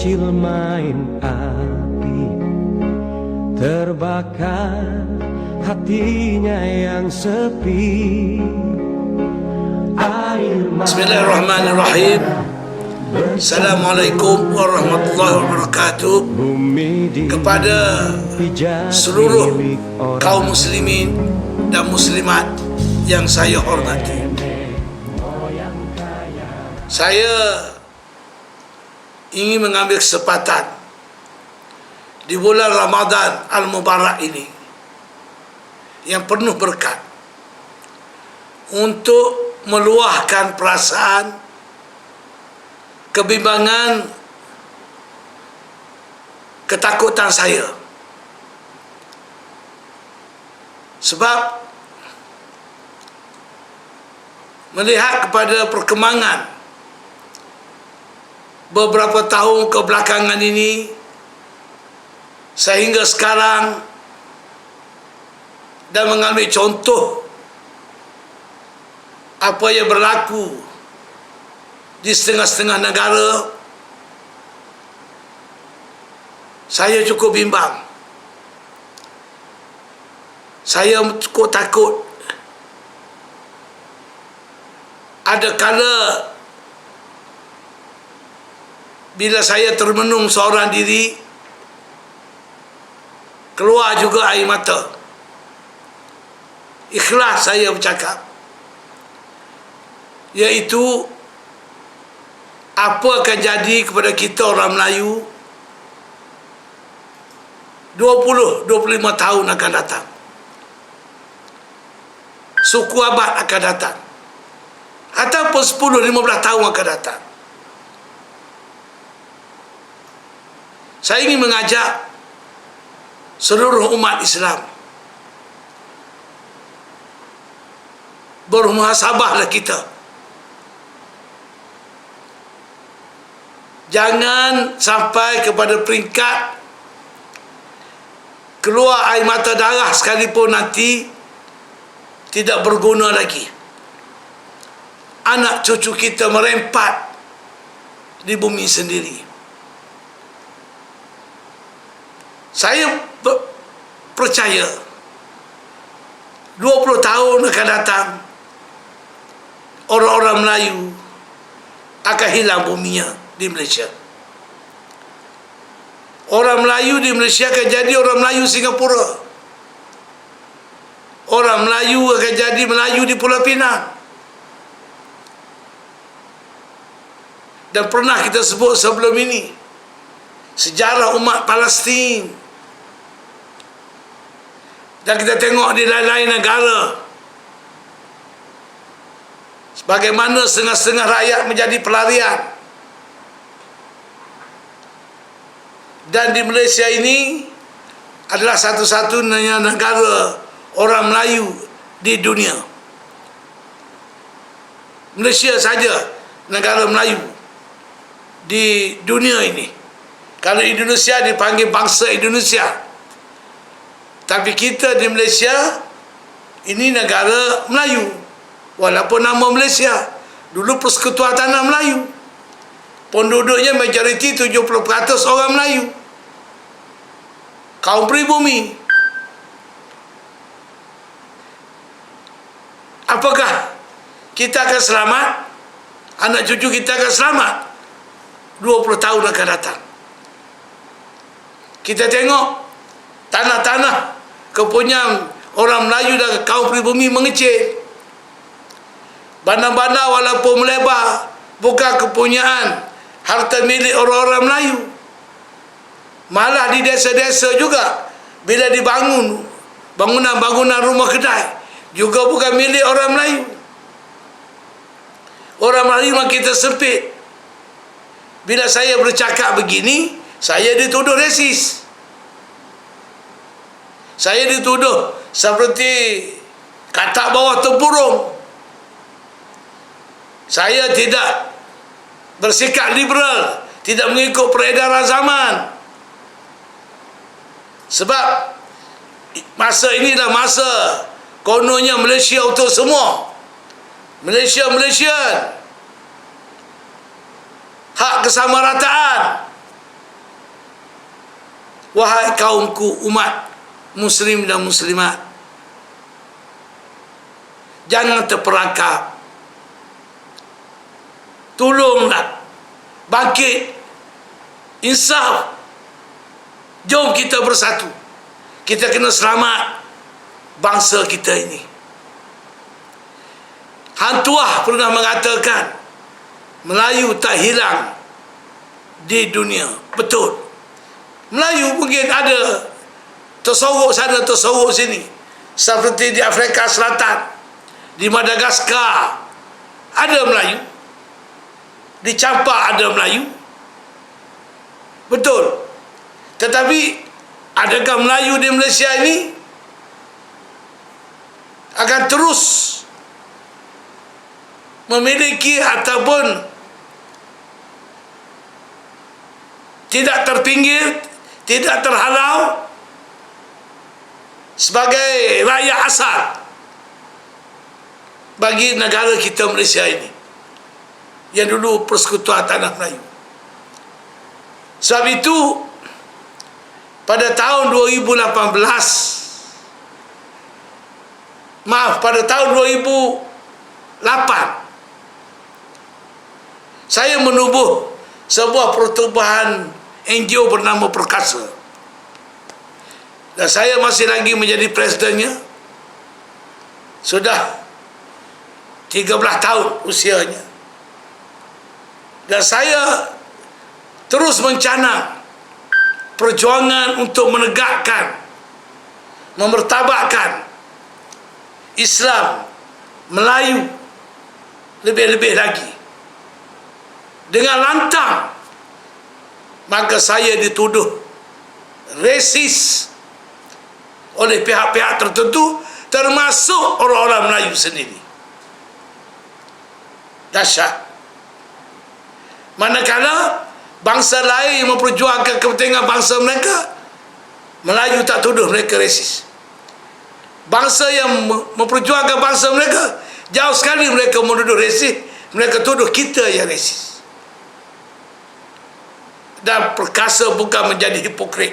kecil main api, terbakar hatinya yang sepi. Bismillahirrahmanirrahim. Assalamualaikum warahmatullahi wabarakatuh. Kepada seluruh kaum muslimin dan muslimat yang saya hormati, saya ingin mengambil kesempatan di bulan Ramadan Al-Mubarak ini yang penuh berkat untuk meluahkan perasaan kebimbangan, ketakutan saya. Sebab melihat kepada perkembangan beberapa tahun kebelakangan ini sehingga sekarang, dan mengambil contoh apa yang berlaku di setengah-setengah negara, saya cukup bimbang. Saya cukup takut. Ada kala bila saya termenung seorang diri, keluar juga air mata. Ikhlas saya bercakap, iaitu apa akan jadi kepada kita orang Melayu 20-25 tahun akan datang. Suku abad akan datang, ataupun 10-15 tahun akan datang. Saya ingin mengajak seluruh umat Islam, bermuhasabahlah kita. Jangan sampai kepada peringkat keluar air mata darah sekalipun nanti tidak berguna lagi. Anak cucu kita merempat di bumi sendiri. Saya percaya 20 tahun akan datang, orang-orang Melayu akan hilang buminya di Malaysia. Orang Melayu di Malaysia akan jadi orang Melayu Singapura. Orang Melayu akan jadi Melayu di Pulau Pinang. Dan pernah kita sebut sebelum ini sejarah umat Palestin. Dan kita tengok di lain-lain negara bagaimana setengah-setengah rakyat menjadi pelarian. Dan di Malaysia ini adalah satu-satunya negara orang Melayu di dunia. Malaysia saja negara Melayu di dunia ini. Kalau Indonesia dipanggil bangsa Indonesia, tapi kita di Malaysia ini negara Melayu, walaupun nama Malaysia dulu Persekutuan Tanah Melayu. Penduduknya majoriti 70% orang Melayu, kaum pribumi. Apakah kita akan selamat? Anak cucu kita akan selamat 20 tahun akan datang? Kita tengok tanah-tanah kepunyaan orang Melayu dan kaum pribumi mengecil. Bandar-bandar walaupun melebar, bukan kepunyaan harta milik orang-orang Melayu. Malah di desa-desa juga, bila dibangun bangunan-bangunan rumah kedai, juga bukan milik orang Melayu. Orang Melayu makin tersempit. Bila saya bercakap begini, saya dituduh resis. Saya dituduh seperti katak bawah tempurung. Saya tidak bersikap liberal, tidak mengikut peredaran zaman. Sebab masa inilah masa kononnya Malaysia untuk semua. Malaysia, hak kesamarataan. Wahai kaumku, umat muslim dan muslimat, jangan terperangkap. Tolonglah bangkit, insaf. Jom kita bersatu. Kita kena selamat bangsa kita ini. Hang Tuah pernah mengatakan Melayu tak hilang di dunia. Betul. Melayu mungkin ada tersorok sana, tersorok sini. Seperti di Afrika Selatan, di Madagaskar ada Melayu, di Campak ada Melayu. Betul. Tetapi adakah Melayu di Malaysia ini akan terus memiliki ataupun tidak terpinggir, tidak terhalau sebagai rakyat asal bagi negara kita Malaysia ini yang dulu persekutuan tanah Melayu? Sebab itu pada tahun 2018, pada tahun 2008, saya menubuh sebuah pertubuhan NGO bernama Perkasa, dan saya masih lagi menjadi presidennya. Sudah 13 tahun usianya, dan saya terus mencanang perjuangan untuk menegakkan, memertabatkan Islam Melayu lebih-lebih lagi. Dengan lantang, maka saya dituduh resis oleh pihak-pihak tertentu, termasuk orang-orang Melayu sendiri. Dahsyat. Manakala bangsa lain memperjuangkan kepentingan bangsa mereka, Melayu tak tuduh mereka resis. Bangsa yang memperjuangkan bangsa mereka, jauh sekali mereka menuduh resis. Mereka tuduh kita yang resis. Dan Perkasa bukan menjadi hipokrit.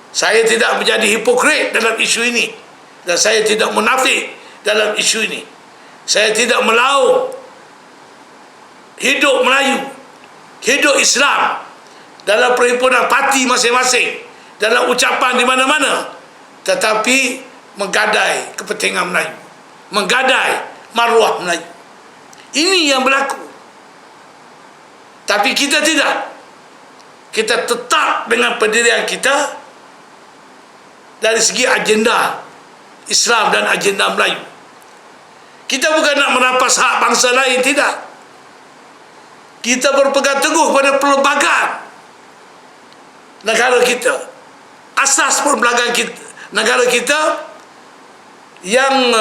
Saya tidak menjadi hipokrit dalam isu ini, dan saya tidak munafik dalam isu ini. Saya tidak melaung hidup Melayu, hidup Islam dalam perhimpunan parti masing-masing, dalam ucapan di mana-mana, tetapi menggadai kepentingan Melayu, menggadai maruah Melayu. Ini yang berlaku. Tapi kita tidak. Kita tetap dengan pendirian kita dari segi agenda Islam dan agenda Melayu. Kita bukan nak merampas hak bangsa lain, tidak. Kita berpegang teguh pada perlembagaan negara kita, asas perlembagaan kita, negara kita yang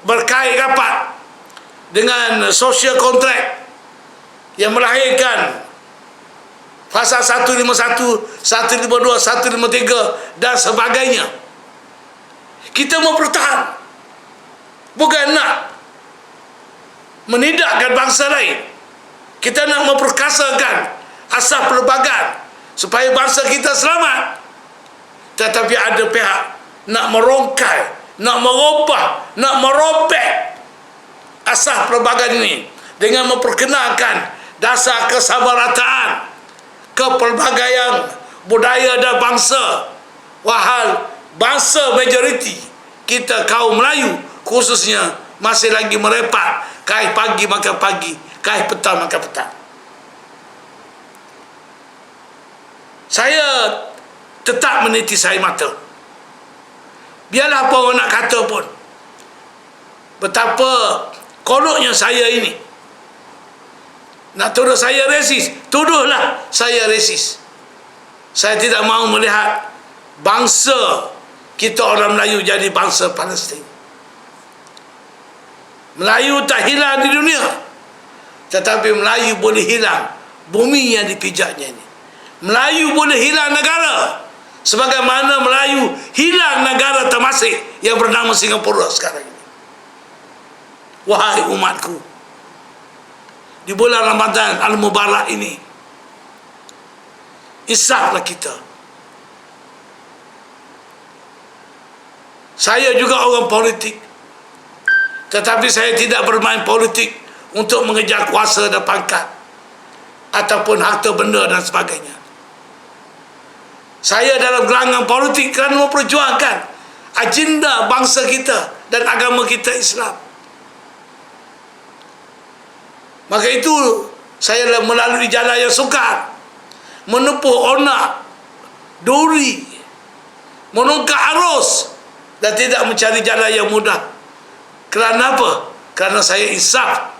berkait rapat dengan social contract yang melahirkan Pasal 151, 152, 153 dan sebagainya. Kita mau bertahan, bukan nak menidakkan bangsa lain. Kita nak memperkasakan asas perlembagaan supaya bangsa kita selamat. Tetapi ada pihak nak merongkai, nak merubah, nak merobek asas perlembagaan ini dengan memperkenalkan dasar kesamarataan, kepelbagaian budaya dan bangsa. Wahal bangsa majoriti kita kaum Melayu khususnya masih lagi merepat, kais pagi makan pagi, kais petang makan petang. Saya tetap meniti air mata. Biarlah apa orang nak kata pun, betapa koloknya saya ini. Nak tuduh saya resis, tuduhlah saya resis. Saya tidak mahu melihat bangsa kita orang Melayu jadi bangsa Palestin. Melayu tak hilang di dunia, tetapi Melayu boleh hilang bumi yang dipijaknya ini. Melayu boleh hilang negara, sebagaimana Melayu hilang negara termasik yang bernama Singapura sekarang ini. Wahai umatku, di bulan Ramadan Al-Mubarak ini, insaflah kita. Saya juga orang politik, tetapi saya tidak bermain politik untuk mengejar kuasa dan pangkat ataupun harta benda dan sebagainya. Saya dalam gelanggang politik kerana memperjuangkan agenda bangsa kita dan agama kita Islam. Maka itu saya melalui jalan yang sukar, menempuh onak, duri, menungkak arus dan tidak mencari jalan yang mudah. Kerana apa? Kerana saya insaf.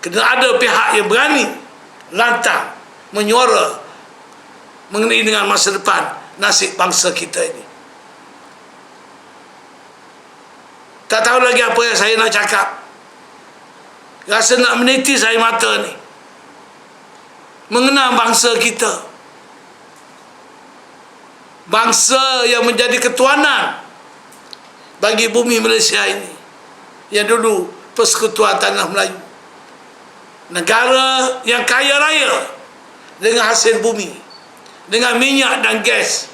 Kerana ada pihak yang berani lantang menyuara mengenai dengan masa depan nasib bangsa kita ini. Tak tahu lagi apa yang saya nak cakap. Rasa nak menitis air mata ni mengenang bangsa kita, bangsa yang menjadi ketuanan bagi bumi Malaysia ini, yang dulu Persekutuan Tanah Melayu, negara yang kaya raya dengan hasil bumi, dengan minyak dan gas,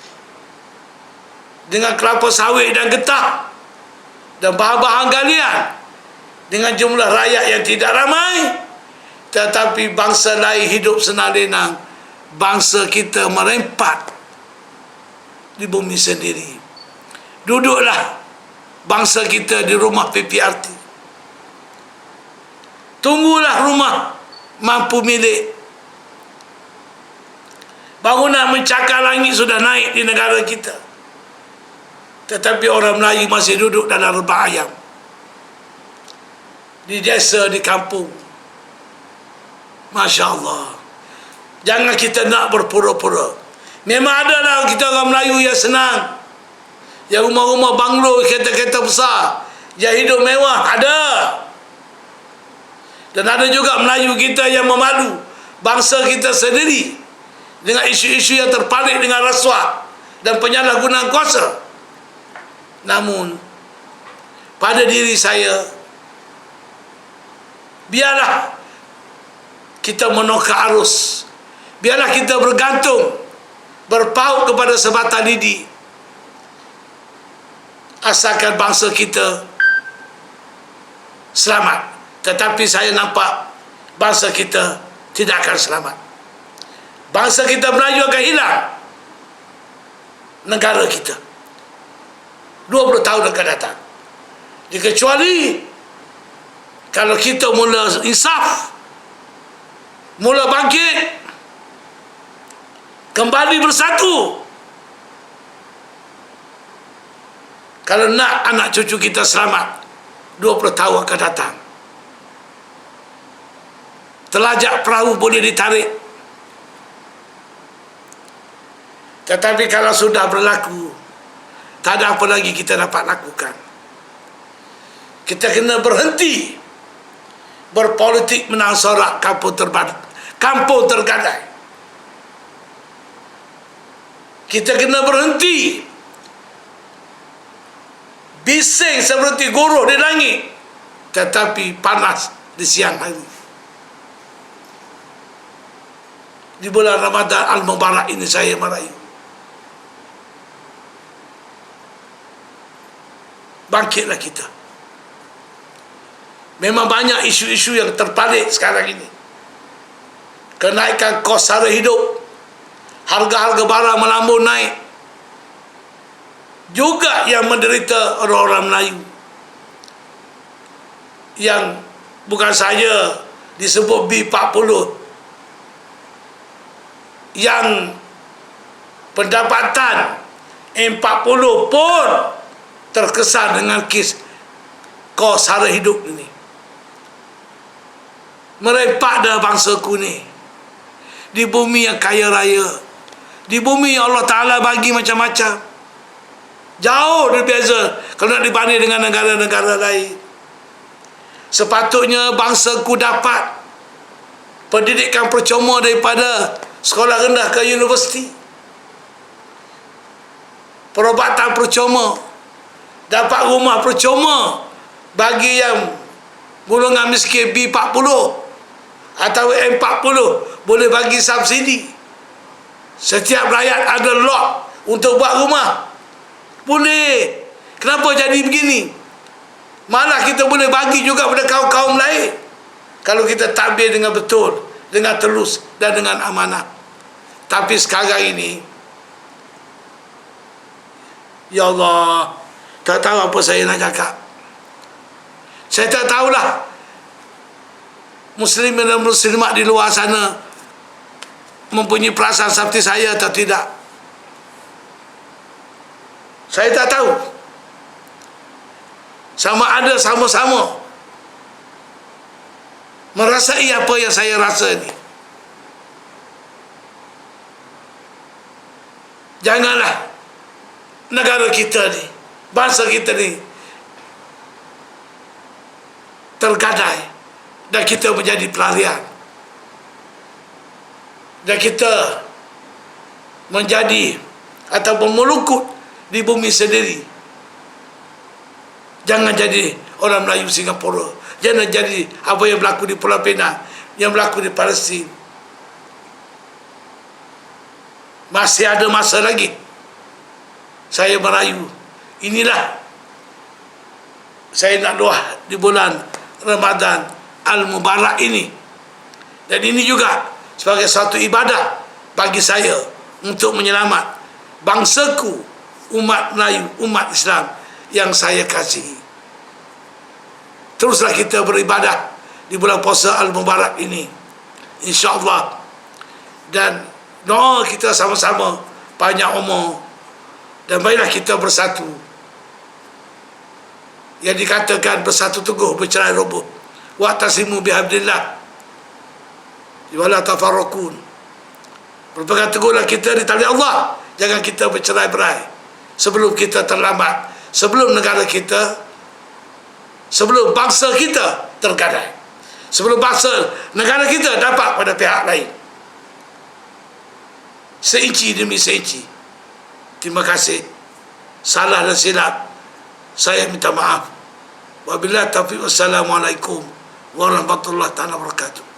dengan kelapa sawit dan getah dan bahan-bahan galian, dengan jumlah rakyat yang tidak ramai, tetapi bangsa lain hidup senang lenang. Bangsa kita merempat di bumi sendiri. Duduklah bangsa kita di rumah PPRT. Tunggulah rumah mampu milik. Bangunan mencakar langit sudah naik di negara kita, tetapi orang Melayu masih duduk dalam rebah ayam, di desa, di kampung. Masya Allah. Jangan kita nak berpura-pura. Memang ada lah kita orang Melayu yang senang, yang rumah-rumah banglo, kereta-kereta besar, yang hidup mewah, ada. Dan ada juga Melayu kita yang memalu bangsa kita sendiri dengan isu-isu yang terpalit dengan rasuah dan penyalahgunaan kuasa. Namun pada diri saya, biarlah kita menokak arus, biarlah kita bergantung, berpaut kepada sebatang lidi, asalkan bangsa kita selamat. Tetapi saya nampak bangsa kita tidak akan selamat. Bangsa kita Melayu akan hilang negara kita 20 tahun akan datang, dikecuali kalau kita mula insaf, mula bangkit, kembali bersatu. Kalau nak anak cucu kita selamat 20 tahun akan datang. Telajak perahu boleh ditarik, tetapi kalau sudah berlaku, tak ada apa lagi kita dapat lakukan. Kita kena berhenti berpolitik menang sorak kampung tergadai. Kita kena berhenti bising seperti guruh di langit, tetapi panas di siang hari. Di bulan Ramadan Al-Mubarak ini saya merayu, bangkitlah kita. Memang banyak isu-isu yang terpalit sekarang ini. Kenaikan kos sara hidup, harga-harga barang melambung naik. Juga yang menderita orang-orang Melayu, yang bukan saja disebut B40, yang pendapatan M40 pun terkesan dengan kes kos sara hidup ini. Merempak dah bangsaku ni di bumi yang kaya raya, di bumi yang Allah Ta'ala bagi macam-macam, jauh berbeza kalau nak dibanding dengan negara-negara lain. Sepatutnya bangsaku dapat pendidikan percuma daripada sekolah rendah ke universiti, perubatan percuma, dapat rumah percuma bagi yang golongan miskin B40 atau M40, boleh bagi subsidi. Setiap rakyat ada lot untuk buat rumah. Boleh. Kenapa jadi begini? Malah kita boleh bagi juga pada kaum-kaum lain kalau kita tabir dengan betul, dengan telus dan dengan amanah. Tapi sekarang ini, ya Allah, tak tahu apa saya nak cakap. Saya tak tahulah Muslimin dan Muslimat di luar sana mempunyai perasaan seperti saya atau tidak. Saya tak tahu. Sama ada sama-sama merasai apa yang saya rasa ni. Janganlah negara kita ni, bangsa kita ni tergadai dan kita menjadi pelarian, dan kita menjadi atau melukut di bumi sendiri. Jangan jadi orang Melayu Singapura. Jangan jadi apa yang berlaku di Pulau Pinang, yang berlaku di Palestin. Masih ada masa lagi saya merayu. Inilah saya nak doa di bulan Ramadan Al-Mubarak ini. Dan ini juga sebagai satu ibadah bagi saya untuk menyelamat bangsaku, umat Melayu, umat Islam yang saya kasihi. Teruslah kita beribadah di bulan puasa Al-Mubarak ini, insya-Allah. Dan doa kita sama-sama panjang umur, dan baiklah kita bersatu. Yang dikatakan bersatu teguh, bercerai roboh. Wa'tasimu bihablillah wala tafarraqun. Berpegang teguhlah kita di tali Allah. Jangan kita bercerai-berai sebelum kita terlambat, sebelum negara kita, sebelum bangsa kita tergadai, sebelum bangsa negara kita dapat pada pihak lain. Seinci demi seinci. Terima kasih. Salah dan silap saya minta maaf. Wabillahi taufiq. Wassalamualaikum warahmatullahi wabarakatuh.